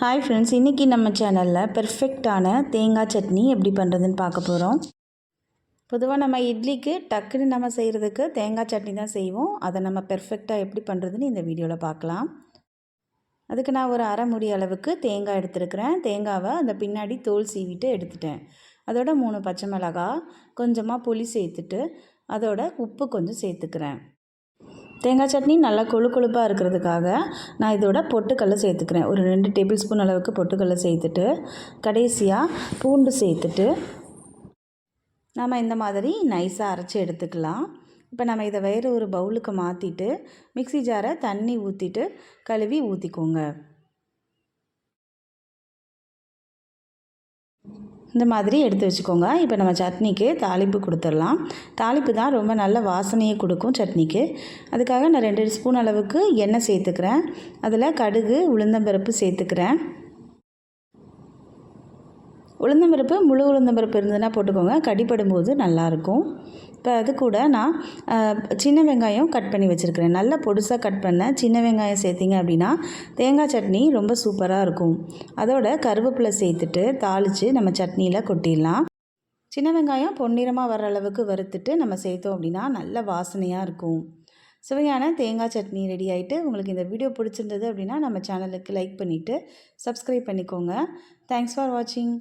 Hi friends, இன்றைக்கி நம்ம சேனலில் பெர்ஃபெக்டான தேங்காய் சட்னி எப்படி பண்ணுறதுன்னு பார்க்க போகிறோம். பொதுவாக நம்ம இட்லிக்கு டக்குன்னு நம்ம செய்கிறதுக்கு தேங்காய் சட்னி தான் செய்வோம். அதை நம்ம பெர்ஃபெக்டாக எப்படி பண்ணுறதுன்னு இந்த வீடியோவில் பார்க்கலாம். அதுக்கு நான் ஒரு அரை மூடி அளவுக்கு தேங்காய் எடுத்துருக்கிறேன். தேங்காவை அந்த பின்னாடி தோல் சீவிட்டு எடுத்துட்டேன். அதோட 3 பச்சை மிளகாய், கொஞ்சமாக புளி சேர்த்துட்டு அதோட உப்பு கொஞ்சம் சேர்த்துக்கிறேன். தேங்காய் சட்னி நல்லா கொழுப்பாக இருக்கிறதுக்காக நான் இதோட பொட்டுக்கடலை சேர்த்துக்கிறேன். ஒரு 2 டேபிள் ஸ்பூன் அளவுக்கு பொட்டுக்கடலை சேர்த்துட்டு கடைசியாக பூண்டு சேர்த்துட்டு நம்ம இந்த மாதிரி நைஸாக அரைச்சி எடுத்துக்கலாம். இப்போ நம்ம இதை வேறு ஒரு பவுலுக்கு மாற்றிட்டு மிக்ஸி ஜாரை தண்ணி ஊற்றிட்டு கழுவி ஊற்றிக்கோங்க. இந்த மாதிரி எடுத்து வச்சுக்கோங்க. இப்போ நம்ம சட்னிக்கு தாளிப்பு கொடுத்துடலாம். தாளிப்பு தான் ரொம்ப நல்ல வாசனையை கொடுக்கும் சட்னிக்கு. அதுக்காக நான் 2 ஸ்பூன் அளவுக்கு எண்ணெய் சேர்த்துக்கிறேன். அதில் கடுகு, உளுந்தம்பருப்பு சேர்த்துக்கிறேன். உளுந்தம்பருப்பு முழு உளுந்தம்பருப்பு இருந்ததுன்னா போட்டுக்கோங்க, கடிப்படும்போது நல்லாயிருக்கும். இப்போ அது கூட நான் சின்ன வெங்காயம் கட் பண்ணி வச்சுருக்கிறேன். நல்லா பொடுசாக கட் பண்ண சின்ன வெங்காயம் சேர்த்திங்க அப்படின்னா தேங்காய் சட்னி ரொம்ப சூப்பராக இருக்கும். அதோட கருவேப்பிலை சேர்த்துட்டு தாளித்து நம்ம சட்னியில் கொட்டிடலாம். சின்ன வெங்காயம் பொன்னிறமாக வர அளவுக்கு வறுத்துட்டு நம்ம சேர்த்தோம் அப்படின்னா நல்ல வாசனையாக இருக்கும். சுவையான தேங்காய் சட்னி ரெடி ஆகிட்டு. உங்களுக்கு இந்த வீடியோ பிடிச்சிருந்தது அப்படின்னா நம்ம சேனலுக்கு லைக் பண்ணிவிட்டு சப்ஸ்கிரைப் பண்ணிக்கோங்க. தேங்க்ஸ் ஃபார் வாட்சிங்.